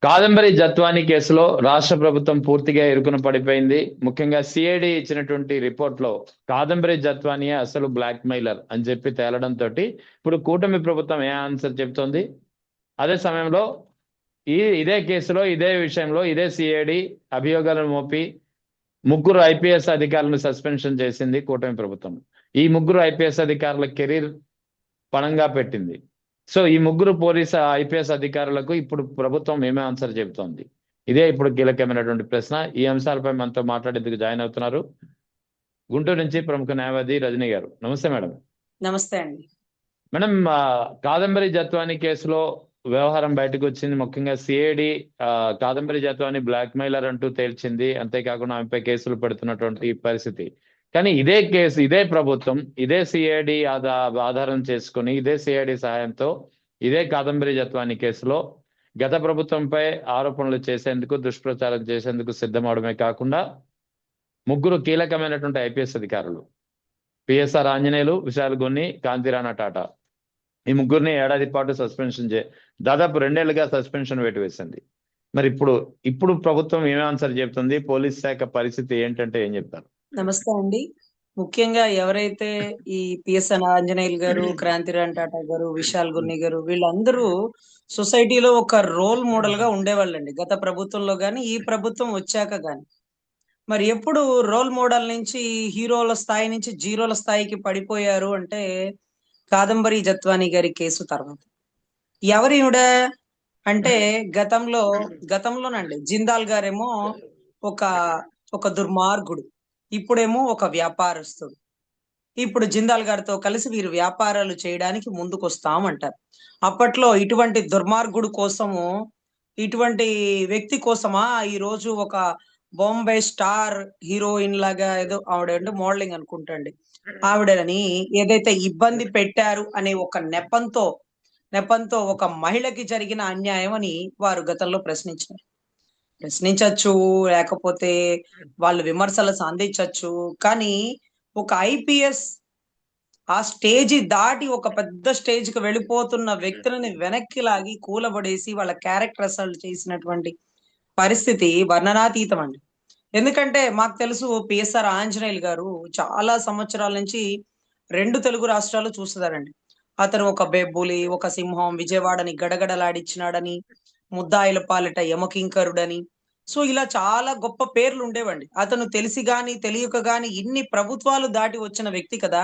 కాదంబరి జత్వాని కేసులో రాష్ట్ర ప్రభుత్వం పూర్తిగా ఇరుకున పడిపోయింది. ముఖ్యంగా సిఐడి ఇచ్చినటువంటి రిపోర్ట్ లో కాదంబరి జత్వానియే అసలు బ్లాక్ మెయిలర్ అని చెప్పి తేలడంతో ఇప్పుడు కూటమి ప్రభుత్వం ఏ ఆన్సర్ చెప్తోంది. అదే సమయంలో ఇదే కేసులో ఇదే విషయంలో ఇదే సిఐడి అభియోగాలను మోపి ముగ్గురు ఐపీఎస్ అధికారులను సస్పెన్షన్ చేసింది కూటమి ప్రభుత్వం. ఈ ముగ్గురు ఐపీఎస్ అధికారుల కెరీర్ పణంగా పెట్టింది. సో ఈ ముగ్గురు పోలీసు ఐపీఎస్ అధికారులకు ఇప్పుడు ప్రభుత్వం ఏమే ఆన్సర్ చెబుతోంది. ఇదే ఇప్పుడు కీలకమైనటువంటి ప్రశ్న. ఈ అంశాలపై మనతో మాట్లాడేందుకు జాయిన్ అవుతున్నారు గుంటూరు నుంచి ప్రముఖ న్యాయవాది రజనీ గారు. నమస్తే మేడం. నమస్తే అండి. మేడం, కాదంబరి జత్వాని కేసులో వ్యవహారం బయటకు వచ్చింది. ముఖ్యంగా CID Kadambari Jatwani blackmailer అంటూ తేల్చింది. అంతేకాకుండా ఆమెపై కేసులు పెడుతున్నటువంటి పరిస్థితి. కానీ ఇదే కేసు ఇదే ప్రభుత్వం ఇదే సిఐడి ఆధారం చేసుకుని ఇదే సిఐడి సహాయంతో ఇదే కాదంబరి జత్వాని కేసులో గత ప్రభుత్వంపై ఆరోపణలు చేసేందుకు దుష్ప్రచారం చేసేందుకు సిద్ధమవడమే కాకుండా ముగ్గురు కీలకమైనటువంటి ఐపీఎస్ అధికారులు పిఎస్ఆర్ ఆంజనేయులు, విశాల్ గొన్ని, కాంతిరాణా టాటా ఈ ముగ్గురిని ఏడాది పాటు సస్పెన్షన్ దాదాపు 2 ఏళ్లుగా సస్పెన్షన్ వేసింది. మరి ఇప్పుడు ప్రభుత్వం ఏమి ఆన్సర్ చెప్తుంది, పోలీస్ శాఖ పరిస్థితి ఏంటంటే ఏం చెప్తారు? నమస్తే అండి. ముఖ్యంగా ఎవరైతే ఈ పిఎస్ఆర్ ఆంజనేయులు గారు, క్రాంతిరాణ్ టాటా గారు, విశాల్ గున్ని గారు వీళ్ళందరూ సొసైటీలో ఒక రోల్ మోడల్ గా ఉండేవాళ్ళండి. గత ప్రభుత్వంలో గాని ఈ ప్రభుత్వం వచ్చాక గాని. మరి ఎప్పుడు రోల్ మోడల్ నుంచి హీరోల స్థాయి నుంచి జీరోల స్థాయికి పడిపోయారు అంటే కాదంబరి జత్వాని గారి కేసు తర్వాత. ఎవరివిడ అంటే గతంలోనండి జిందాల్ గారేమో ఒక ఒక దుర్మార్గుడు, ఇప్పుడేమో ఒక వ్యాపారస్తుడు. ఇప్పుడు జిందాల్ గారితో కలిసి వీరు వ్యాపారాలు చేయడానికి ముందుకొస్తామంటారు. అప్పట్లో ఇటువంటి దుర్మార్గుడు కోసము, ఇటువంటి వ్యక్తి కోసమా ఈ రోజు ఒక బాంబే స్టార్ హీరోయిన్ లాగా ఏదో ఆవిడ మోడలింగ్ అనుకుంటండి, ఆవిడని ఏదైతే ఇబ్బంది పెట్టారు అనే ఒక నెపంతో ఒక మహిళకి జరిగిన అన్యాయం అని వారు గతంలో ప్రశ్నించచ్చు, లేకపోతే వాళ్ళు విమర్శలు సంధించవచ్చు. కానీ ఒక ఐపీఎస్ ఆ స్టేజ్ దాటి ఒక పెద్ద స్టేజ్ కి వెళ్ళిపోతున్న వ్యక్తులని వెనక్కి లాగి కూలబడేసి వాళ్ళ క్యారెక్టర్ అసలు చేసినటువంటి పరిస్థితి వర్ణనాతీతం అండి. ఎందుకంటే మాకు తెలుసు పిఎస్ఆర్ ఆంజనేయులు గారు చాలా సంవత్సరాల నుంచి 2 తెలుగు రాష్ట్రాలు చూస్తున్నారండి. అతను ఒక బెబ్బులి, ఒక సింహం, విజయవాడని గడగడలాడిచ్చినాడని, ముద్దాయిల పాలిట యమకింకరుడని, సో ఇలా చాలా గొప్ప పేర్లు ఉండేవండి. అతను తెలిసి గాని తెలియక గాని ఇన్ని ప్రభుత్వాలు దాటి వచ్చిన వ్యక్తి కదా.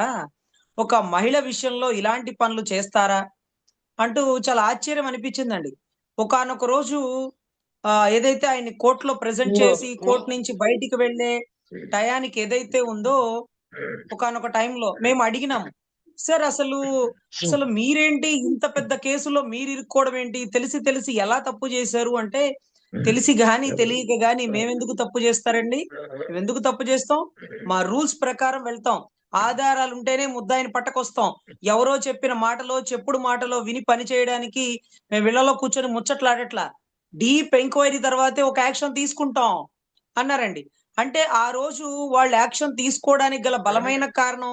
ఒక మహిళ విషయంలో ఇలాంటి పనులు చేస్తారా అంటూ చాలా ఆశ్చర్యం అనిపించిందండి. ఒకానొక రోజు ఏదైతే ఆయన్ని కోర్టులో ప్రెజెంట్ చేసి కోర్టు నుంచి బయటికి వెళ్లే టయానికి ఏదైతే ఉందో ఒకానొక టైంలో మేము అడిగినాము, సార్ అసలు మీరేంటి ఇంత పెద్ద కేసులో మీరు ఇరుక్కోవడం ఏంటి, తెలిసి ఎలా తప్పు చేశారు అంటే, తెలిసి గాని తెలియక గాని మేమెందుకు తప్పు చేస్తారండి, మేమెందుకు తప్పు చేస్తాం, మా రూల్స్ ప్రకారం వెళ్తాం, ఆధారాలు ఉంటేనే ముద్దాయిని పట్టకొస్తాం, ఎవరో చెప్పిన చెప్పుడు మాటలో విని పని చేయడానికి మేము ఇళ్లలో కూర్చొని ముచ్చట్లాడట్లా, డీప్ ఎంక్వైరీ తర్వాతే ఒక యాక్షన్ తీసుకుంటాం అన్నారండి. అంటే ఆ రోజు వాళ్ళు యాక్షన్ తీసుకోవడానికి గల బలమైన కారణం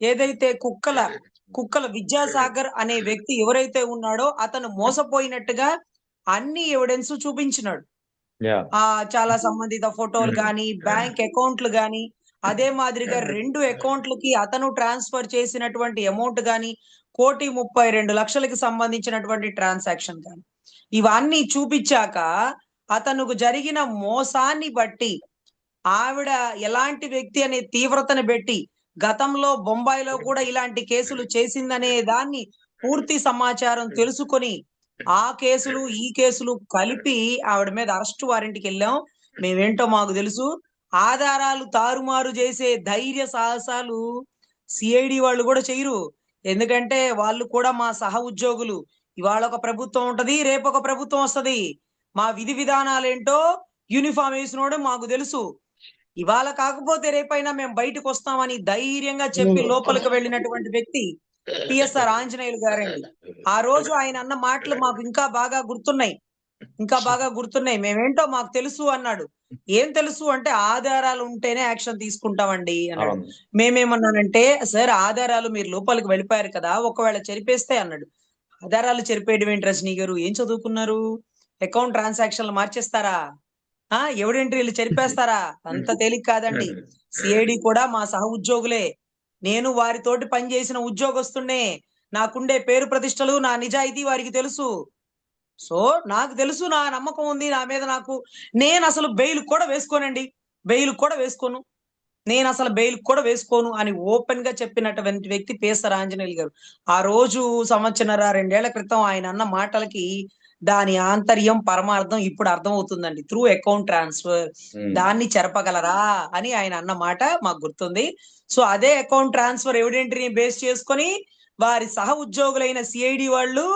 ఏదైతే కుక్కల విద్యాసాగర్ అనే వ్యక్తి ఎవరైతే ఉన్నాడో అతను మోసపోయినట్టుగా అన్ని ఎవిడెన్స్ చూపించినాడు. చాలా సంబంధిత ఫోటోలు గాని, బ్యాంక్ అకౌంట్లు గాని, అదే మాదిరిగా 2 అకౌంట్లకి అతను ట్రాన్స్ఫర్ చేసినటువంటి అమౌంట్ గాని, 1,32,00,000కి సంబంధించినటువంటి ట్రాన్సాక్షన్ గాని, ఇవన్నీ చూపించాక అతనుకు జరిగిన మోసాన్ని బట్టి ఆవిడ ఎలాంటి వ్యక్తి అనే తీవ్రతను బట్టి గతంలో బొంబాయిలో కూడా ఇలాంటి కేసులు చేసిందనే దాన్ని పూర్తి సమాచారం తెలుసుకొని ఆ కేసులు ఈ కేసులు కలిపి ఆవిడ మీద అరెస్ట్ వారెంట్కి వెళ్ళాం. మేమేంటో మాకు తెలుసు, ఆధారాలు తారుమారు చేసే ధైర్య సాహసాలు సిఐడి వాళ్ళు కూడా చేయరు. ఎందుకంటే వాళ్ళు కూడా మా సహ ఉద్యోగులు. ఇవాళ ఒక ప్రభుత్వం ఉంటది, రేపు ఒక ప్రభుత్వం వస్తది. మా విధి విధానాలేంటో యూనిఫామ్ వేసినోడే మాకు తెలుసు. ఇవాళ కాకపోతే రేపైనా మేము బయటకు వస్తామని ధైర్యంగా చెప్పి లోపలికి వెళ్ళినటువంటి వ్యక్తి పిఎస్ఆర్ ఆంజనేయులు గారండి. ఆ రోజు ఆయన అన్న మాటలు మాకు ఇంకా బాగా గుర్తున్నాయి. మేమేంటో మాకు తెలుసు అన్నాడు. ఏం తెలుసు అంటే ఆధారాలు ఉంటేనే యాక్షన్ తీసుకుంటామండి అన్నాడు. మేమేమన్నానంటే, సార్ ఆధారాలు మీరు లోపలికి వెళ్ళిపోయారు కదా, ఒకవేళ చెరిపేస్తే అన్నాడు. ఆధారాలు చెరిపేయడం ఏంటి రజనీ గారు, ఏం చదువుకున్నారు, అకౌంట్ ట్రాన్సాక్షన్లు మార్చేస్తారా? ఎవిడెంట్రీలు చెరిపేస్తారా? అంత తేలిక కాదండి. సిఐడి కూడా మా సహ ఉద్యోగులే. నేను వారితోటి పనిచేసిన ఉద్యోగస్తున్నే. నాకుండే పేరు ప్రతిష్టలు, నా నిజాయితీ వారికి తెలుసు. సో నాకు తెలుసు, నా నమ్మకం ఉంది నా మీద నాకు. నేను అసలు బెయిల్ కూడా వేసుకోనండి. బెయిల్ కూడా వేసుకోను. నేను అసలు బెయిల్ కూడా వేసుకోను అని ఓపెన్ గా చెప్పినటువంటి వ్యక్తి పేసర ఆంజనేయులు గారు. ఆ రోజు సంవత్సరన్నర 2 ఏళ్ల క్రితం ఆయన అన్న మాటలకి దాని ఆంతర్యం, పరమార్థం ఇప్పుడు అర్థమవుతుందండి. త్రూ అకౌంట్ ట్రాన్స్ఫర్ దాన్ని చెరపగలరా అని ఆయన అన్న మాట మాకు గుర్తుంది. సో అదే అకౌంట్ ట్రాన్స్ఫర్ ఎవిడెంట్ని బేస్ చేసుకొని వారి సహ ఉద్యోగులైన సిఐడి వాళ్ళు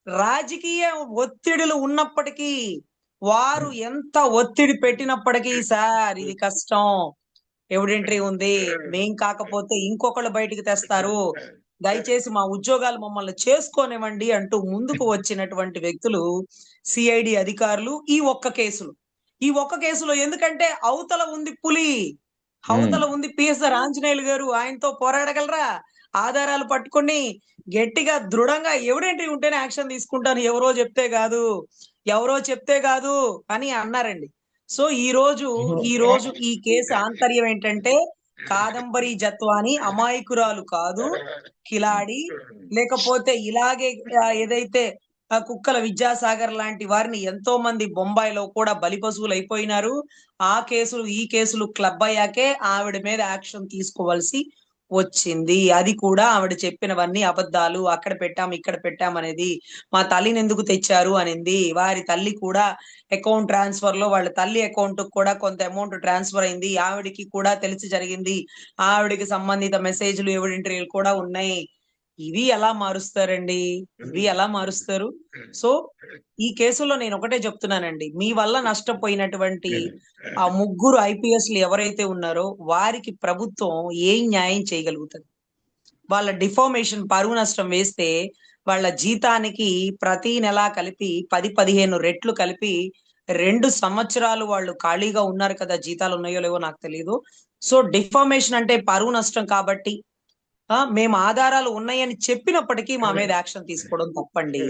రాజకీయ ఒత్తిడులు ఉన్నప్పటికీ, వారు ఎంత ఒత్తిడి పెట్టినప్పటికీ, సార్ ఇది కష్టం, ఎవిడెంట్రీ ఉంది, మేం కాకపోతే ఇంకొకళ్ళు బయటికి తెస్తారు, దయచేసి మా ఉద్యోగాలు మమ్మల్ని చేసుకోనివ్వండి అంటూ ముందుకు వచ్చినటువంటి వ్యక్తులు సిఐడి అధికారులు. ఈ ఒక్క కేసులో ఎందుకంటే అవతల ఉంది పులి, అవతల ఉంది పిఎస్ఆర్ ఆంజనేయులు గారు. ఆయనతో పోరాడగలరా? ఆధారాలు పట్టుకొని గట్టిగా దృఢంగా ఎవిడెంట్రీ ఉంటేనే యాక్షన్ తీసుకుంటాను, ఎవరో చెప్తే కాదు అని అన్నారండి. సో ఈ రోజు ఈ కేసు ఆంతర్యం ఏంటంటే, కాదంబరి జత్వాని అమాయకురాలు కాదు, కిలాడి. లేకపోతే ఇలాగే ఏదైతే కుక్కల విద్యాసాగర్ లాంటి వారిని ఎంతో మంది బొంబాయిలో కూడా బలిపశువులు అయిపోయినారు. ఈ కేసులు క్లబ్ అయ్యాకే ఆవిడ మీద యాక్షన్ తీసుకోవాల్సి వచ్చింది. అది కూడా ఆవిడ చెప్పినవన్నీ అబద్ధాలు, అక్కడ పెట్టాం ఇక్కడ పెట్టాం అనేది, మా తల్లిని ఎందుకు తెచ్చారు అనింది. వారి తల్లి కూడా అకౌంట్ ట్రాన్స్ఫర్ లో వాళ్ళ తల్లి అకౌంట్ కూడా కొంత అమౌంట్ ట్రాన్స్ఫర్ అయింది, ఆవిడికి కూడా తెలిసి జరిగింది, ఆవిడికి సంబంధిత మెసేజ్లు ఎవిడెంట్రీలు కూడా ఉన్నాయి. ఇవి ఎలా మారుస్తారండి? ఇవి ఎలా మారుస్తారు? సో ఈ కేసులో నేను ఒకటే చెప్తున్నానండి, మీ వల్ల నష్టపోయినటువంటి ఆ ముగ్గురు ఐపీఎస్లు ఎవరైతే ఉన్నారో వారికి ప్రభుత్వం ఏం న్యాయం చేయగలుగుతుంది? వాళ్ళ డిఫార్మేషన్, పరువు నష్టం వేస్తే వాళ్ళ జీతానికి ప్రతి నెల కలిపి 10-15 రెట్లు కలిపి 2 సంవత్సరాలు వాళ్ళు ఖాళీగా ఉన్నారు కదా, జీతాలు ఉన్నాయో లేవో నాకు తెలియదు. సో డిఫార్మేషన్ అంటే పరువు నష్టం కాబట్టి మేము ఆధారాలు ఉన్నాయని చెప్పినప్పటికీ మా మీద యాక్షన్ తీసుకోవడం తప్పండి.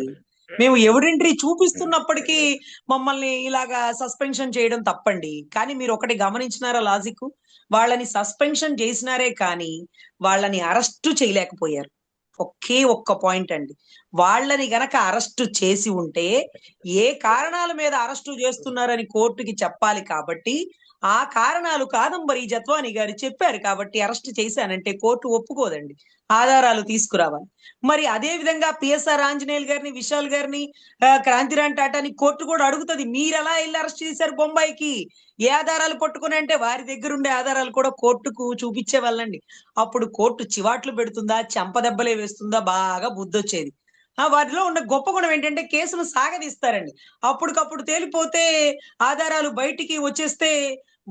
మేము ఎవిడెంట్రీ చూపిస్తున్నప్పటికీ మమ్మల్ని ఇలాగా సస్పెన్షన్ చేయడం తప్పండి. కానీ మీరు ఒకటి గమనించినారా లాజిక్? వాళ్ళని సస్పెన్షన్ చేసినారే కానీ వాళ్ళని అరెస్టు చేయలేకపోయారు. ఒకే ఒక్క పాయింట్ అండి. వాళ్ళని గనక అరెస్టు చేసి ఉంటే ఏ కారణాల మీద అరెస్టు చేస్తున్నారని కోర్టుకి చెప్పాలి కాబట్టి, ఆ కారణాలు కాదంబరి జత్వాని గారు చెప్పారు కాబట్టి అరెస్ట్ చేశానంటే కోర్టు ఒప్పుకోదండి, ఆధారాలు తీసుకురావాలి. మరి అదే విధంగా పిఎస్ఆర్ ఆంజనేయులు గారిని, విశాల్ గారిని, క్రాంతిరాణ్ టాటాని కోర్టు కూడా అడుగుతుంది, మీరు ఎలా వెళ్ళి అరెస్ట్ చేశారు బొంబాయికి, ఏ ఆధారాలు పట్టుకుని అంటే వారి దగ్గర ఉండే ఆధారాలు కూడా కోర్టుకు చూపించే వాళ్ళండి. అప్పుడు కోర్టు చివాట్లు పెడుతుందా, చెంపదెబ్బలే వేస్తుందా, బాగా బుద్ధి వచ్చేది. వారిలో ఉన్న గొప్ప గుణం ఏంటంటే కేసును సాగదీస్తారండి. అప్పటికప్పుడు తేలిపోతే, ఆధారాలు బయటికి వచ్చేస్తే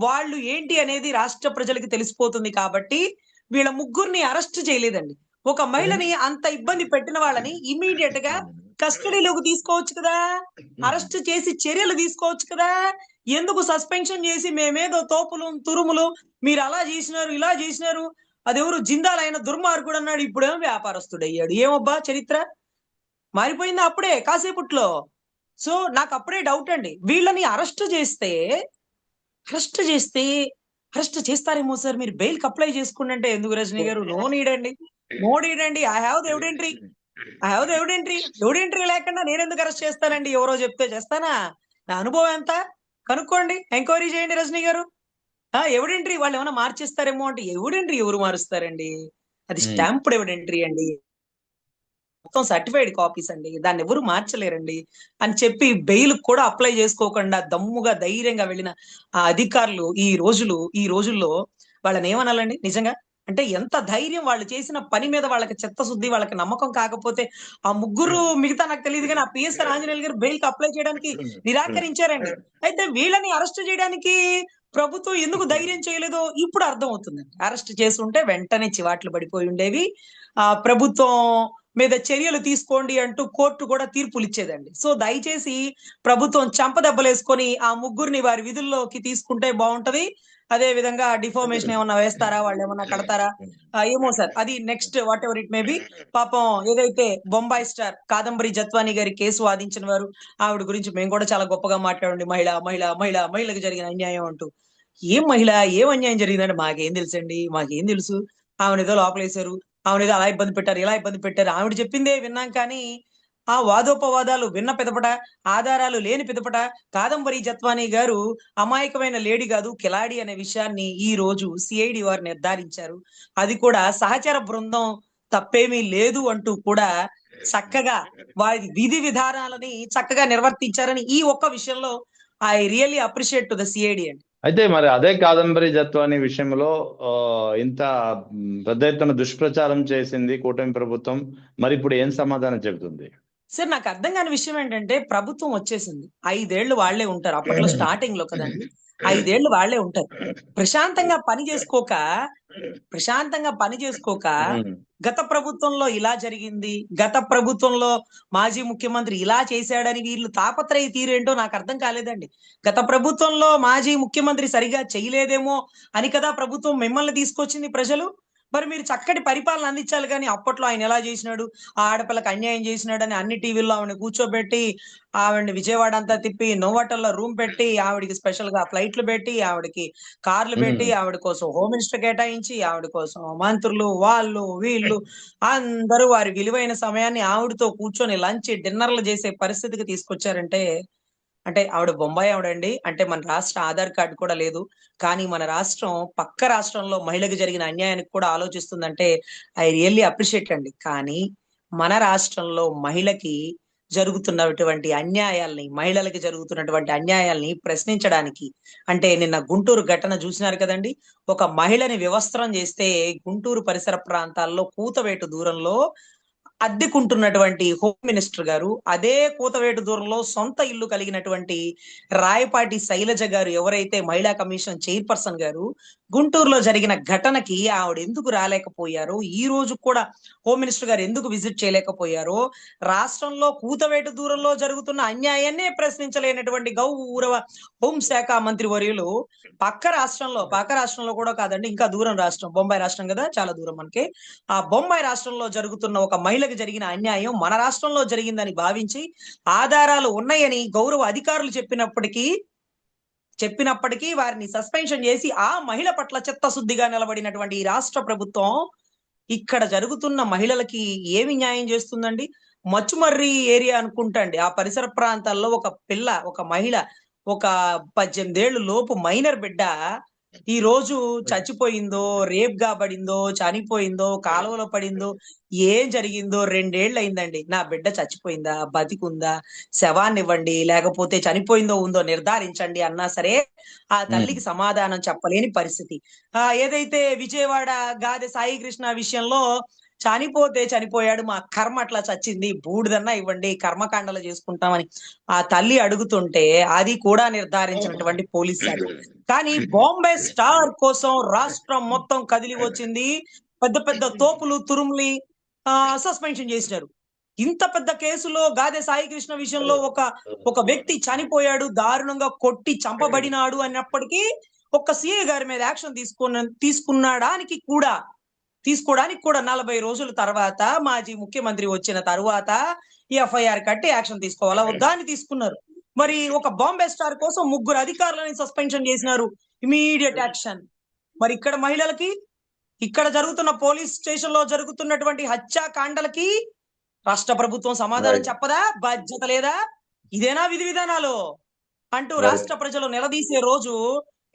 వాళ్ళు ఏంటి అనేది రాష్ట్ర ప్రజలకు తెలిసిపోతుంది కాబట్టి వీళ్ళ ముగ్గురిని అరెస్ట్ చేయలేదండి. ఒక మహిళని అంత ఇబ్బంది పెట్టిన వాళ్ళని ఇమీడియట్ గా కస్టడీలోకి తీసుకోవచ్చు కదా, అరెస్ట్ చేసి చర్యలు తీసుకోవచ్చు కదా. ఎందుకు సస్పెన్షన్ చేసి మేమేదో తోపులు తురుములు, మీరు అలా చేసినారు ఇలా చేసినారు, అదెవరు జిందాల్ ఆయన దుర్మార్గుడు అన్నాడు, ఇప్పుడేమో వ్యాపారస్తుడు అయ్యాడు. ఏమబ్బా చరిత్ర మారిపోయింది అప్పుడే కాసేపట్లో. సో నాకు అప్పుడే డౌట్ అండి, వీళ్ళని అరెస్ట్ చేస్తారేమో సార్, మీరు బెయిల్ కి అప్లై చేసుకోండి అంటే, ఎందుకు రజనీ గారు, నో నీడ్ అండి. ఐ హావ్ ద ఎవిడెంట్రీ లేకుండా నేను ఎందుకు అరెస్ట్ చేస్తానండి? ఎవరో చెప్తే చేస్తానా? నా అనుభవం ఎంత కనుక్కోండి, ఎంక్వైరీ చేయండి రజనీ గారు. ఎవిడెంట్రీ వాళ్ళు ఏమైనా మార్చేస్తారేమో అంటే, ఎవిడెంట్రీ ఎవరు మారుస్తారండి? అది స్టాంప్డ్ ఎవిడెంట్రీ అండి, మొత్తం సర్టిఫైడ్ కాపీస్ అండి, దాన్ని ఎవరు మార్చలేరండి అని చెప్పి బెయిల్ కూడా అప్లై చేసుకోకుండా దమ్ముగా ధైర్యంగా వెళ్ళిన ఆ అధికారులు ఈ రోజుల్లో వాళ్ళని ఏమనాలండి నిజంగా? అంటే ఎంత ధైర్యం! వాళ్ళు చేసిన పని మీద వాళ్ళకి చిత్తశుద్ధి, వాళ్ళకి నమ్మకం కాకపోతే ఆ ముగ్గురు, మిగతా నాకు తెలియదు కానీ ఆ పిఎస్ఆర్ ఆంజనేయులు గారు బెయిల్ కి అప్లై చేయడానికి నిరాకరించారండి. అయితే వీళ్ళని అరెస్ట్ చేయడానికి ప్రభుత్వం ఎందుకు ధైర్యం చేయలేదో ఇప్పుడు అర్థం అవుతుందండి. అరెస్ట్ చేసి ఉంటే వెంటనే చివాట్లు పడిపోయి ఉండేవి. ప్రభుత్వం మీద చర్యలు తీసుకోండి అంటూ కోర్టు కూడా తీర్పులు ఇచ్చేదండి. సో దయచేసి ప్రభుత్వం చెంపదెబ్బలేసుకొని ఆ ముగ్గురిని వారి విధుల్లోకి తీసుకుంటే బాగుంటది. అదే విధంగా డిఫార్మేషన్ ఏమన్నా వేస్తారా, వాళ్ళు ఏమన్నా కడతారా, ఏమో సార్, అది next what ever it may be. పాపం ఏదైతే బొంబాయి స్టార్ కాదంబరి జత్వాని గారి కేసు వాదించిన వారు, ఆవిడ గురించి మేము కూడా చాలా గొప్పగా మాట్లాడండి, మహిళ మహిళ మహిళ మహిళకు జరిగిన అన్యాయం అంటూ. ఏం మహిళ, ఏం అన్యాయం జరిగిందంటే మాకేం తెలుసండి, మాకేం తెలుసు. ఆమెను ఏదో లోపలేశారు, ఆమెను ఏదో అలా ఇబ్బంది పెట్టారు, ఇలా ఇబ్బంది పెట్టారు, ఆవిడ చెప్పిందే విన్నాం. కానీ ఆ వాదోపవాదాలు విన్న పిదపట, ఆధారాలు లేని పిదపట కాదంబరి జత్వాని గారు అమాయకమైన లేడీ కాదు, కిలాడి అనే విషయాన్ని ఈ రోజు సిఐడి వారు నిర్ధారించారు. అది కూడా సహచర బృందం తప్పేమీ లేదు అంటూ కూడా చక్కగా వారి విధి విధానాలని చక్కగా నిర్వర్తించారని ఈ ఒక్క విషయంలో I really appreciate to the CID అండి. అయితే మరి అదే కాదంబరి జత్వాని విషయంలో ఇంత పెద్ద ఎత్తున దుష్ప్రచారం చేసింది కూటమి ప్రభుత్వం. మరి ఇప్పుడు ఏం సమాధానం చెబుతుంది? సార్ నాకు అర్థం కాని విషయం ఏంటంటే, ప్రభుత్వం వచ్చేసింది, 5 ఏళ్లు వాళ్లే ఉంటారు. అప్పట్లో స్టార్టింగ్ లో కదండి, 5 ఏళ్లు వాళ్లే ఉంటారు. ప్రశాంతంగా పని చేసుకోక గత ప్రభుత్వంలో ఇలా జరిగింది, గత ప్రభుత్వంలో మాజీ ముఖ్యమంత్రి ఇలా చేశాడని వీళ్ళు తాపత్రయ తీరేంటో నాకు అర్థం కాలేదండి. గత ప్రభుత్వంలో మాజీ ముఖ్యమంత్రి సరిగా చేయలేదేమో అని కదా ప్రభుత్వం మిమ్మల్ని తీసుకొచ్చింది ప్రజలు. మరి మీరు చక్కటి పరిపాలన అందించాలి. కానీ అప్పట్లో ఆయన ఎలా చేసినాడు, ఆ ఆడపిల్లకి అన్యాయం చేసినాడని అన్ని టీవీల్లో ఆవిడని కూర్చోబెట్టి, ఆవిడని విజయవాడ అంతా తిప్పి, నోవాటల్లో రూమ్ పెట్టి, ఆవిడకి స్పెషల్ గా ఫ్లైట్లు పెట్టి, ఆవిడకి కార్లు పెట్టి, ఆవిడ కోసం హోమ్ మినిస్టర్ కేటాయించి, ఆవిడ కోసం మంత్రులు వాళ్ళు వీళ్ళు అందరూ వారి విలువైన సమయాన్ని ఆవిడతో కూర్చొని లంచ్ డిన్నర్లు చేసే పరిస్థితికి తీసుకొచ్చారంటే, అంటే ఆవిడ బొంబాయి ఆవిడండి. అంటే మన రాష్ట్ర ఆధార్ కార్డు కూడా లేదు. కానీ మన రాష్ట్రం పక్క రాష్ట్రంలో మహిళకు జరిగిన అన్యాయానికి కూడా ఆలోచిస్తుందంటే ఐ రియల్లీ అప్రిషియేట్ అండి. కానీ మన రాష్ట్రంలో మహిళకి జరుగుతున్నటువంటి అన్యాయాల్ని, మహిళలకి జరుగుతున్నటువంటి అన్యాయాల్ని ప్రశ్నించడానికి, అంటే నిన్న గుంటూరు ఘటన చూసినారు కదండి. ఒక మహిళని వివస్త్రం చేస్తే గుంటూరు పరిసర ప్రాంతాల్లో కూతవేటు దూరంలో అద్దెకుంటున్నటువంటి హోమ్ మినిస్టర్ గారు, అదే కూతవేటు దూరంలో సొంత ఇల్లు కలిగినటువంటి రాయపాటి శైలజ గారు, ఎవరైతే మహిళా కమిషన్ చైర్పర్సన్ గారు, గుంటూరులో జరిగిన ఘటనకి ఆవిడ ఎందుకు రాలేకపోయారో, ఈ రోజు కూడా హోమ్ మినిస్టర్ గారు ఎందుకు విజిట్ చేయలేకపోయారో, రాష్ట్రంలో కూతవేటు దూరంలో జరుగుతున్న అన్యాయాన్నే ప్రశ్నించలేనటువంటి గౌరవ హోంశాఖ మంత్రి వర్యులు పక్క రాష్ట్రంలో కూడా కాదండి, ఇంకా దూరం రాష్ట్రం, బొంబాయి రాష్ట్రం కదా, చాలా దూరం మనకి. ఆ బొంబాయి రాష్ట్రంలో జరుగుతున్న ఒక మహిళకు జరిగిన అన్యాయం మన రాష్ట్రంలో జరిగిందని భావించి, ఆధారాలు ఉన్నాయని గౌరవ అధికారులు చెప్పినప్పటికీ వారిని సస్పెన్షన్ చేసి ఆ మహిళ పట్ల చిత్తశుద్ధిగా నిలబడినటువంటి ఈ రాష్ట్ర ప్రభుత్వం ఇక్కడ జరుగుతున్న మహిళలకి ఏమి న్యాయం చేస్తుందండి? మచ్చుమర్రి ఏరియా అనుకుంటండి, ఆ పరిసర ప్రాంతాల్లో ఒక మహిళ, ఒక 18 ఏళ్ళు లోపు మైనర్ బిడ్డ ఈ రోజు చచ్చిపోయిందో, రేప్ కాబడిందో, చనిపోయిందో, కాలువలో పడిందో, ఏం జరిగిందో 2 ఏళ్ళు అయిందండి. నా బిడ్డ చచ్చిపోయిందా, బతికుందా, శవాన్ని ఇవ్వండి, లేకపోతే చనిపోయిందో ఉందో నిర్ధారించండి అన్నా సరే ఆ తల్లికి సమాధానం చెప్పలేని పరిస్థితి. ఏదైతే విజయవాడ గాదె సాయి కృష్ణ విషయంలో చనిపోతే చనిపోయాడు, మా కర్మ అట్లా చచ్చింది, బూడిదన్నా ఇవ్వండి, కర్మకాండలు చేసుకుంటామని ఆ తల్లి అడుగుతుంటే అది కూడా నిర్ధారించినటువంటి పోలీస్ శాఖ. కానీ బాంబే స్టార్ కోసం రాష్ట్రం మొత్తం కదిలి వచ్చింది. పెద్ద పెద్ద తోపులు తురుములి సస్పెన్షన్ చేసినారు. ఇంత పెద్ద కేసులో గాదె సాయి కృష్ణ విషయంలో ఒక వ్యక్తి చనిపోయాడు, దారుణంగా కొట్టి చంపబడినాడు అన్నప్పటికీ ఒక్క సిఐ గారి మీద యాక్షన్ తీసుకోవడానికి కూడా 40 రోజుల తర్వాత మాజీ ముఖ్యమంత్రి వచ్చిన తర్వాత ఎఫ్ఐఆర్ కట్టి యాక్షన్ తీసుకోవాలా వద్దా అని తీసుకున్నారు. మరి ఒక బాంబే స్టార్ కోసం 3 అధికారులని సస్పెన్షన్ చేసినారు, ఇమీడియట్ యాక్షన్. మరి ఇక్కడ మహిళలకి, ఇక్కడ జరుగుతున్న పోలీస్ స్టేషన్ లో జరుగుతున్నటువంటి హత్యాకాండలకి రాష్ట్ర ప్రభుత్వం సమాధానం చెప్పదా? బాధ్యత లేదా? ఇదేనా విధి విధానాలు అంటూ రాష్ట్ర ప్రజలు నిలదీసే రోజు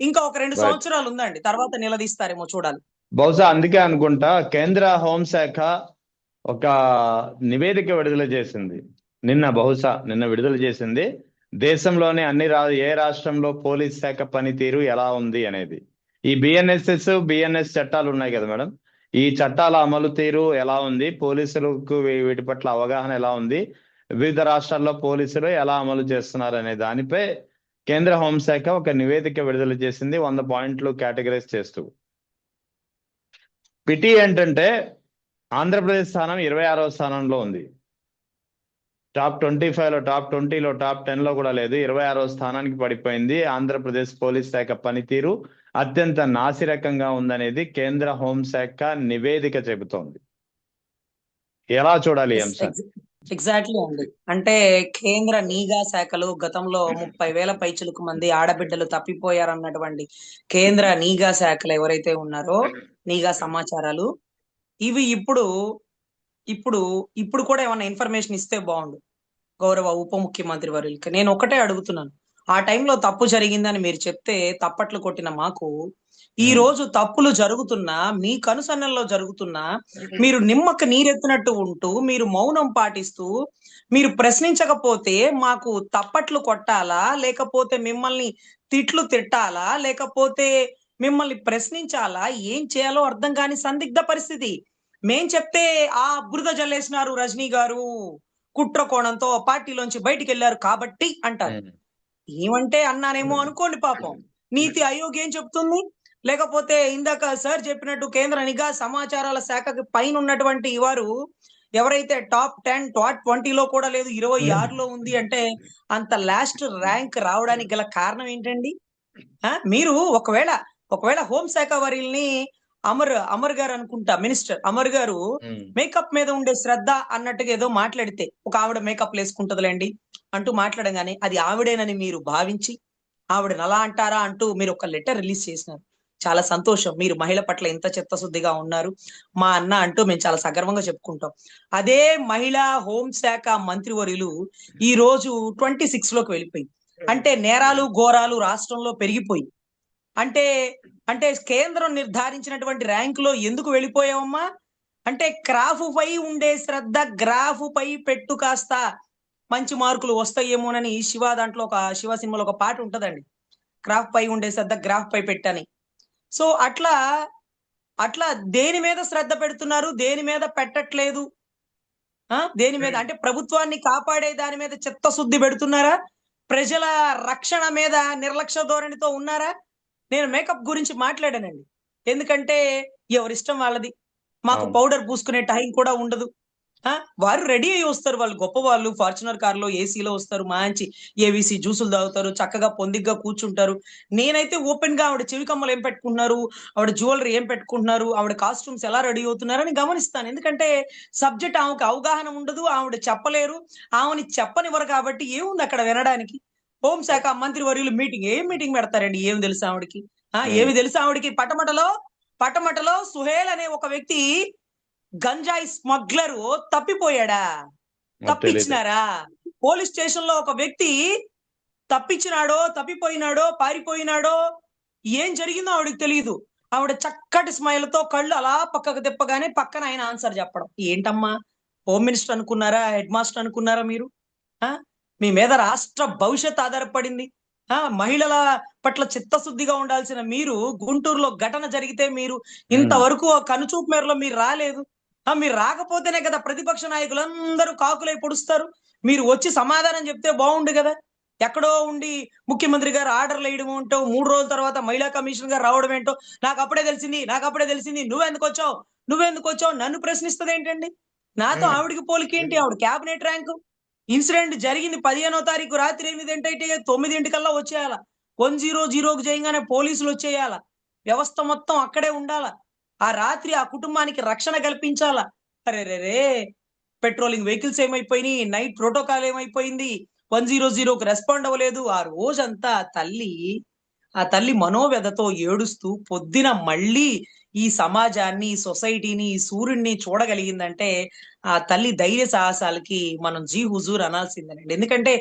ఇంకా ఒక 2 సంవత్సరాలు ఉందండి, తర్వాత నిలదీస్తారేమో చూడాలి. బహుశా అందుకే అనుకుంటా కేంద్ర హోంశాఖ ఒక నివేదిక విడుదల చేసింది నిన్న విడుదల చేసింది, దేశంలోని ఏ రాష్ట్రంలో పోలీస్ శాఖ పనితీరు ఎలా ఉంది అనేది. ఈ బిఎన్ఎస్ చట్టాలు ఉన్నాయి కదా మేడం, ఈ చట్టాల అమలు తీరు ఎలా ఉంది, పోలీసులకు వీటి పట్ల అవగాహన ఎలా ఉంది, వివిధ రాష్ట్రాల్లో పోలీసులు ఎలా అమలు చేస్తున్నారు అనే దానిపై కేంద్ర హోంశాఖ ఒక నివేదిక విడుదల చేసింది, 100 పాయింట్లు కేటగరైజ్ చేస్తూ. పిటి ఏంటంటే ఆంధ్రప్రదేశ్ స్థానం 26వ స్థానంలో ఉంది. టాప్ 25లో, టాప్ 20లో, టాప్ 10లో కూడా లేదు. 26వ స్థానానికి పడిపోయింది. ఆంధ్రప్రదేశ్ పోలీస్ శాఖ పనితీరు అత్యంత నాసిరకంగా ఉందనేది కేంద్ర హోంశాఖ నివేదిక చెబుతోంది. ఎలా చూడాలి ఈ అంశాన్ని? ఎగ్జాక్ట్లీ అండి. అంటే కేంద్ర నిఘా శాఖలు గతంలో 30,000 పైచులకు మంది ఆడబిడ్డలు తప్పిపోయారన్నటువంటి కేంద్ర నిఘా శాఖలు ఎవరైతే ఉన్నారో, నిఘా సమాచారాలు ఇవి ఇప్పుడు ఇప్పుడు ఇప్పుడు కూడా ఏమైనా ఇన్ఫర్మేషన్ ఇస్తే బాగుండు గౌరవ ఉప ముఖ్యమంత్రి వర్యులకి. నేను ఒకటే అడుగుతున్నాను, ఆ టైంలో తప్పు జరిగిందని మీరు చెప్తే తప్పట్లు కొట్టిన మాకు, ఈ రోజు తప్పులు జరుగుతున్నా, మీ కనుసన్నల్లో జరుగుతున్నా, మీరు నిమ్మకు నీరెత్తినట్టు ఉంటూ, మీరు మౌనం పాటిస్తూ, మీరు ప్రశ్నించకపోతే మాకు తప్పట్లు కొట్టాలా, లేకపోతే మిమ్మల్ని తిట్లు తిట్టాలా, లేకపోతే మిమ్మల్ని ప్రశ్నించాలా, ఏం చేయాలో అర్థం కాని సందిగ్ధ పరిస్థితి. మేం చెప్తే ఆ బురద జల్లేసినారు రజనీ గారు, కుట్ర కోణంతో పార్టీలోంచి బయటికి వెళ్ళారు కాబట్టి అంటారు. ఏమంటే అన్నానేమో అనుకోండి పాపం. నీతి ఆయోగ్ ఏం చెప్తుంది? లేకపోతే ఇందాక సార్ చెప్పినట్టు కేంద్ర నిఘా సమాచారాల శాఖకి పైన ఉన్నటువంటి వారు ఎవరైతే టాప్ 10, టాప్ 20లో కూడా లేదు, 26లో ఉంది అంటే అంత లాస్ట్ ర్యాంక్ రావడానికి గల కారణం ఏంటండి? మీరు ఒకవేళ హోంశాఖ వారిని అమర్ గారు అనుకుంటా, మినిస్టర్ అమర్ గారు మేకప్ మీద ఉండే శ్రద్ధ అన్నట్టుగా ఏదో మాట్లాడితే, ఒక ఆవిడ మేకప్ వేసుకుంటదిలేండి అంటూ మాట్లాడగానే అది ఆవిడేనని మీరు భావించి ఆవిడని అలా అంటారా అంటూ మీరు ఒక లెటర్ రిలీజ్ చేసినారు. చాలా సంతోషం, మీరు మహిళ పట్ల ఇంత చిత్తశుద్ధిగా ఉన్నారు మా అన్న అంటూ మేము చాలా సగర్వంగా చెప్పుకుంటాం. అదే మహిళా హోంశాఖ మంత్రివర్యులు ఈ రోజు 26లోకి వెళ్ళిపోయి, అంటే నేరాలు ఘోరాలు రాష్ట్రంలో పెరిగిపోయి, అంటే అంటే కేంద్రం నిర్ధారించినటువంటి ర్యాంకులో ఎందుకు వెళ్ళిపోయావమ్మా అంటే క్రాఫ్ పై ఉండే శ్రద్ధ గ్రాఫ్ పై పెట్టు, కాస్త మంచి మార్కులు వస్తాయేమోనని దాంట్లో శివ సినిమాలో ఒక పాట ఉంటదండి, గ్రాఫ్ పై ఉండే శ్రద్ధ గ్రాఫ్ పై పెట్టని. సో అట్లా అట్లా దేని మీద శ్రద్ధ పెడుతున్నారు, దేని మీద పెట్టట్లేదు, దేని మీద అంటే ప్రభుత్వాన్ని కాపాడే దాని మీద చిత్తశుద్ధి పెడుతున్నారా, ప్రజల రక్షణ మీద నిర్లక్ష్య ధోరణితో ఉన్నారా? నేను మేకప్ గురించి మాట్లాడానండి, ఎందుకంటే ఎవరిష్టం వాళ్ళది, మాకు పౌడర్ పూసుకునే టైం కూడా ఉండదు. వారు రెడీ అయ్యి వస్తారు, వాళ్ళు గొప్ప వాళ్ళు, ఫార్చునర్ కార్లో ఏసీలో వస్తారు, మంచి ఏవిసి జ్యూసులు తాగుతారు, చక్కగా పొందిగ్గా కూర్చుంటారు. నేనైతే ఓపెన్ గా ఆవిడ చెవి కమ్మలు ఏం పెట్టుకుంటున్నారు, ఆవిడ జ్యువెలరీ ఏం పెట్టుకుంటున్నారు, ఆవిడ కాస్ట్యూమ్స్ ఎలా రెడీ అవుతున్నారని గమనిస్తాను. ఎందుకంటే సబ్జెక్ట్ ఆమెకు అవగాహన ఉండదు, ఆవిడ చెప్పలేరు, ఆమెని చెప్పనివ్వరు. కాబట్టి ఏముంది అక్కడ వినడానికి? హోంశాఖ మంత్రి వర్యులు ఏం మీటింగ్ పెడతారండి? ఏం తెలుసు ఆవిడకి? ఏమి తెలుసు ఆవిడకి? పటమటలో సుహేల్ అనే ఒక వ్యక్తి గంజాయి స్మగ్లరు తప్పిపోయాడా? తప్పించినారా? పోలీస్ స్టేషన్ లో ఒక వ్యక్తి తప్పించినాడో, తప్పిపోయినాడో, పారిపోయినాడో, ఏం జరిగిందో ఆవిడకి తెలియదు. ఆవిడ చక్కటి స్మైల్ తో కళ్ళు అలా పక్కకు తిప్పగానే పక్కన ఆయన ఆన్సర్ చెప్పడం. ఏంటమ్మా, హోమ్ మినిస్టర్ అనుకున్నారా, హెడ్ మాస్టర్ అనుకున్నారా మీరు? మీ మీద రాష్ట్ర భవిష్యత్ ఆధారపడింది. మహిళల పట్ల చిత్తశుద్ధిగా ఉండాల్సిన మీరు గుంటూరులో ఘటన జరిగితే మీరు ఇంతవరకు కనుచూపు మేరలో మీరు రాలేదు. మీరు రాకపోతేనే కదా ప్రతిపక్ష నాయకులందరూ కాకులై పొడుస్తారు. మీరు వచ్చి సమాధానం చెప్తే బాగుండు కదా. ఎక్కడో ఉండి ముఖ్యమంత్రి గారు ఆర్డర్లు వేయడం ఏంటో, 3 రోజుల తర్వాత మహిళా కమిషన్ గారు రావడం ఏంటో, నాకు అప్పుడే తెలిసింది, నువ్వెందుకు వచ్చావు నన్ను ప్రశ్నిస్తుంది ఏంటండి? నాతో ఆవిడికి పోలికేంటి? ఆవిడ క్యాబినెట్ ర్యాంకు. ఇన్సిడెంట్ జరిగింది 15వ తారీఖు రాత్రి 9 కల్లా వచ్చేయాల. 100కు చేయగానే పోలీసులు వచ్చేయాల. వ్యవస్థ మొత్తం అక్కడే ఉండాల. ఆ రాత్రి ఆ కుటుంబానికి రక్షణ కల్పించాలా. అరెరెరే, పెట్రోలింగ్ వెహికల్స్ ఏమైపోయినాయి, నైట్ ప్రోటోకాల్ ఏమైపోయింది, 100కు రెస్పాండ్ అవ్వలేదు. ఆ రోజంతా ఆ తల్లి మనోవ్యధతో ఏడుస్తూ పొద్దున మళ్ళీ ఈ సమాజాన్ని, సొసైటీని, ఈ సూర్యుడిని చూడగలిగిందంటే ఆ తల్లి ధైర్య సాహసాలకి మనం జీ హుజూర్ అనాల్సిందేనండి. ఎందుకంటే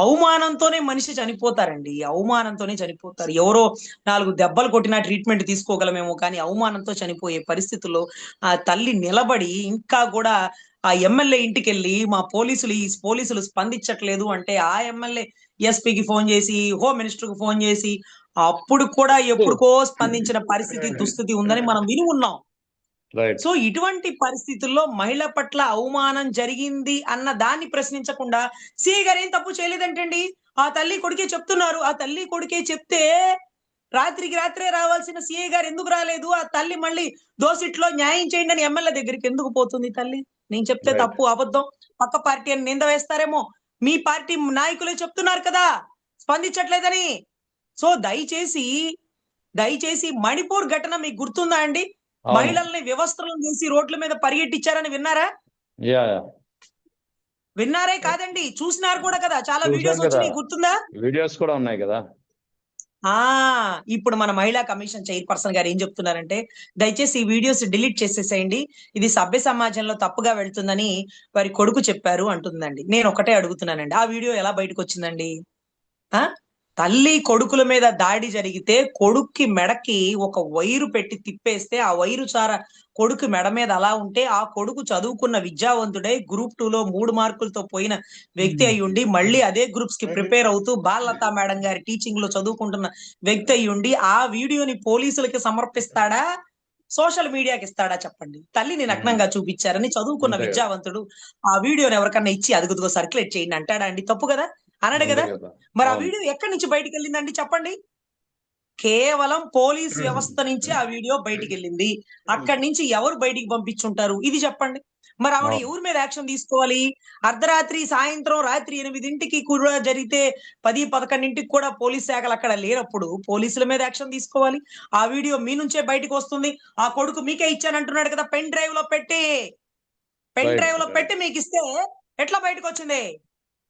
అవమానంతోనే మనిషి చనిపోతారండి, అవమానంతోనే చనిపోతారు. ఎవరో 4 దెబ్బలు కొట్టినా ట్రీట్మెంట్ తీసుకోగలమేమో, కానీ అవమానంతో చనిపోయే పరిస్థితుల్లో ఆ తల్లి నిలబడి ఇంకా కూడా ఆ ఎమ్మెల్యే ఇంటికి వెళ్ళి మా పోలీసులు స్పందించట్లేదు అంటే ఆ ఎమ్మెల్యే ఎస్పీకి ఫోన్ చేసి, హోమ్ మినిస్టర్ కు ఫోన్ చేసి, అప్పుడు కూడా ఎప్పుడుకో స్పందించిన పరిస్థితి, దుస్థితి ఉందని మనం విని ఉన్నాం. సో ఇటువంటి పరిస్థితుల్లో మహిళ పట్ల అవమానం జరిగింది అన్న దాన్ని ప్రశ్నించకుండా సిఐ గారు ఏం తప్పు చేయలేదంటండి, ఆ తల్లి కొడుకే చెప్తున్నారు. ఆ తల్లి కొడుకే చెప్తే రాత్రికి రాత్రే రావాల్సిన సిఐ గారు ఎందుకు రాలేదు? ఆ తల్లి మళ్ళీ దోసిట్లో న్యాయం చేయండి అని ఎమ్మెల్యే దగ్గరికి ఎందుకు పోతుంది తల్లి? నేను చెప్తే రైట్. తప్పు అబద్ధం పక్క పార్టీ అని నింద వేస్తారేమో. మీ పార్టీ నాయకులే చెప్తున్నారు కదా స్పందించట్లేదని. సో దయచేసి మణిపూర్ ఘటన మీకు గుర్తుందా అండి? అవును. మహిళల్ని వ్యవస్థలను చేసి రోడ్ల మీద పరిగెట్టించారని విన్నారా? యా విన్నారే కాదండి, చూసినారు కూడా కదా, చాలా చూసాం వీడియోస్ కదా, వచ్చినాయి, గుర్తుందా? వీడియోస్ కూడా ఉన్నాయి కదా. ఇప్పుడు మన మహిళా కమిషన్ చైర్పర్సన్ గారు ఏం చెప్తున్నారంటే, దయచేసి ఈ వీడియోస్ డిలీట్ చేసేసేయండి, ఇది సభ్య సమాజంలో తప్పుగా వెళ్తుందని వారి కొడుకు చెప్పారు అంటుందండి. నేను ఒకటే అడుగుతున్నానండి, ఆ వీడియో ఎలా బయటకు వచ్చిందండి? ఆ తల్లి కొడుకుల మీద దాడి జరిగితే కొడుక్కి మెడకి ఒక వైరు పెట్టి తిప్పేస్తే ఆ వైరు చార కొడుకు మెడ మీద అలా ఉంటే ఆ కొడుకు చదువుకున్న విద్యావంతుడై గ్రూప్ 2 లో 3 మార్కులతో పోయిన వ్యక్తి అయి ఉండి మళ్ళీ అదే గ్రూప్స్ కి ప్రిపేర్ అవుతూ బాలలతా మేడం గారి టీచింగ్ లో చదువుకుంటున్న వ్యక్తి అయి ఉండి ఆ వీడియోని పోలీసులకి సమర్పిస్తాడా, సోషల్ మీడియాకి ఇస్తాడా చెప్పండి? తల్లిని నగ్నంగా చూపించారని చదువుకున్న అంతే కదా, విద్యావంతుడు ఆ వీడియోని ఎవరికన్నా ఇచ్చి అదుగుదుగో సర్క్యులేట్ చేయండి అంటాడా అండి? తప్పు కదా, అనడు అంతే కదా. కదా. మరి ఆ అవును. వీడియో ఎక్కడి నుంచి బయటికి వెళ్ళిందండి చెప్పండి? కేవలం పోలీస్ వ్యవస్థ నుంచి ఆ వీడియో బయటికి వెళ్ళింది. అక్కడి నుంచి ఎవరు బయటికి పంపించుంటారు ఇది చెప్పండి? మరి ఆవిడ అవును. ఎవరి మీద యాక్షన్ తీసుకోవాలి? అర్ధరాత్రి సాయంత్రం రాత్రి 8ంటికి కూడా జరిగితే 10-11ంటికి కూడా పోలీస్ శాఖలు అక్కడ లేనప్పుడు పోలీసుల మీద యాక్షన్ తీసుకోవాలి. ఆ వీడియో మీ నుంచే బయటకు వస్తుంది. ఆ కొడుకు మీకే ఇచ్చానంటున్నాడు కదా, పెన్ డ్రైవ్ రైట్. లో పెట్టి మీకు ఇస్తే ఎట్లా బయటకు వచ్చింది?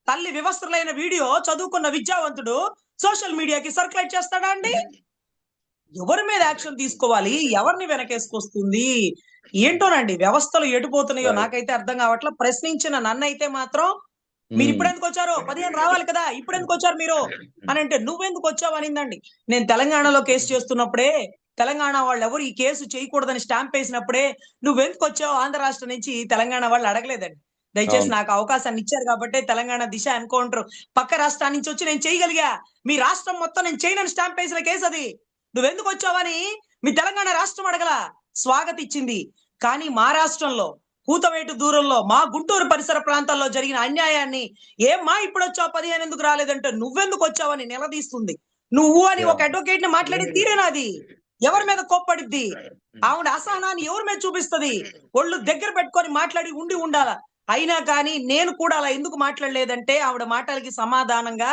తల్లి వివస్త్రులైన వీడియో చదువుకున్న విద్యావంతుడు సోషల్ మీడియాకి సర్క్యులేట్ చేస్తాడా అండి? ఎవరి మీద యాక్షన్ తీసుకోవాలి? ఎవరిని వెనకేసుకొస్తుంది? ఏంటోనండి, వ్యవస్థలు ఎటుపోతున్నాయో రైట్. నాకైతే అర్థం కావట్లా. ప్రశ్నించిన నన్నైతే మాత్రం మీరు ఇప్పుడు ఎందుకు వచ్చారు? 15 రావాలి కదా, ఇప్పుడు ఎందుకు వచ్చారు మీరు అని అంటే, నువ్వెందుకు వచ్చావు అనిందండి. నేను తెలంగాణలో కేసు చేస్తున్నప్పుడే తెలంగాణ వాళ్ళు ఎవరు ఈ కేసు చేయకూడదని స్టాంప్ వేసినప్పుడే నువ్వెందుకు వచ్చావు ఆంధ్ర రాష్ట్రం నుంచి తెలంగాణ వాళ్ళు అడగలేదండి. దయచేసి అవును. నాకు అవకాశాన్ని ఇచ్చారు కాబట్టి తెలంగాణ దిశ ఎన్కౌంటర్ పక్క రాష్ట్రాల నుంచి వచ్చి నేను చేయగలిగా. మీ రాష్ట్రం మొత్తం నేను చేయనని స్టాంప్ వేసిన కేసు అది. నువ్వెందుకు వచ్చావని మీ తెలంగాణ రాష్ట్రం అడగల, స్వాగతిచ్చింది. కానీ మా రాష్ట్రంలో కూతవేటు దూరంలో మా గుంటూరు పరిసర ప్రాంతాల్లో జరిగిన అన్యాయాన్ని ఏమ్మా ఇప్పుడు వచ్చావు 15 ఎందుకు రాలేదంటే నువ్వెందుకు వచ్చావని నిలదీస్తుంది. నువ్వు అని యా ఒక అడ్వకేట్ ని మాట్లాడి తీరేనాది. ఎవరి మీద కోప్పడిద్ది? ఆవిడ అసహనాన్ని ఎవరి మీద చూపిస్తది? ఒళ్ళు దగ్గర పెట్టుకొని మాట్లాడి ఉండాల. అయినా కానీ నేను కూడా అలా ఎందుకు మాట్లాడలేదంటే ఆవిడ మాటలకి సమాధానంగా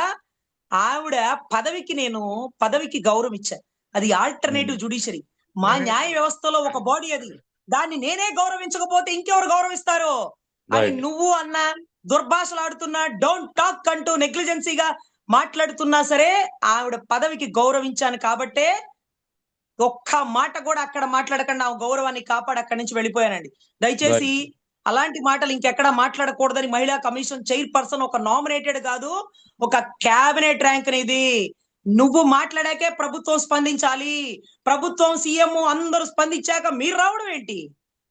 ఆవిడ పదవికి గౌరవం ఇచ్చా. అది ఆల్టర్నేటివ్ జ్యుడిషియరీ. మా న్యాయ వ్యవస్థలో ఒక బాడీ అది. దాన్ని నేనే గౌరవించకపోతే ఇంకెవరు గౌరవిస్తారు అని రైట్. నువ్వు అన్నా, దుర్భాషలాడుతున్నా, డోంట్ టాక్ అంటూ నెగ్లిజెన్సీగా మాట్లాడుతున్నా సరే ఆవిడ పదవికి గౌరవించాను కాబట్టే ఒక్క మాట కూడా అక్కడ మాట్లాడకుండా ఆ గౌరవాన్ని కాపాడి అక్కడి నుంచి వెళ్ళిపోయానండి. దయచేసి రైట్. అలాంటి మాటలు ఇంకెక్కడా మాట్లాడకూడదని మహిళా కమిషన్ చైర్పర్సన్ ఒక నామినేటెడ్ కాదు, ఒక క్యాబినెట్ ర్యాంక్ ఇది. నువ్వు మాట్లాడాకే ప్రభుత్వం స్పందించాలి. ప్రభుత్వం, సీఎం అందరూ స్పందించాక మీరు రావడం ఏంటి?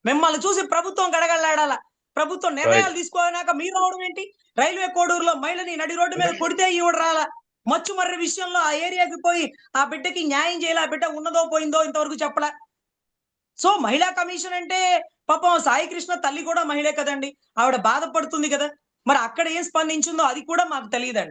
మిమ్మల్ని చూసి ప్రభుత్వం గడగడలాడాల. ప్రభుత్వం రైట్. నిర్ణయాలు తీసుకున్నాక మీరు రావడం ఏంటి? రైల్వే కోడూరులో మహిళని నడి రోడ్డు మీద కొడితే ఈవిడ రాలా. మచ్చుమర్రి విషయంలో ఆ ఏరియాకి పోయి ఆ బిడ్డకి న్యాయం చేయాలి, ఆ బిడ్డ ఉన్నదో పోయిందో ఇంతవరకు చెప్పలా. సో మహిళా కమిషన్ అంటే పాపం సాయి కృష్ణ తల్లి కూడా మహిళే కదండి, ఆవిడ బాధపడుతుంది కదా. మరి అక్కడ ఏం స్పందించిందో అది కూడా మాకు తెలియదండి.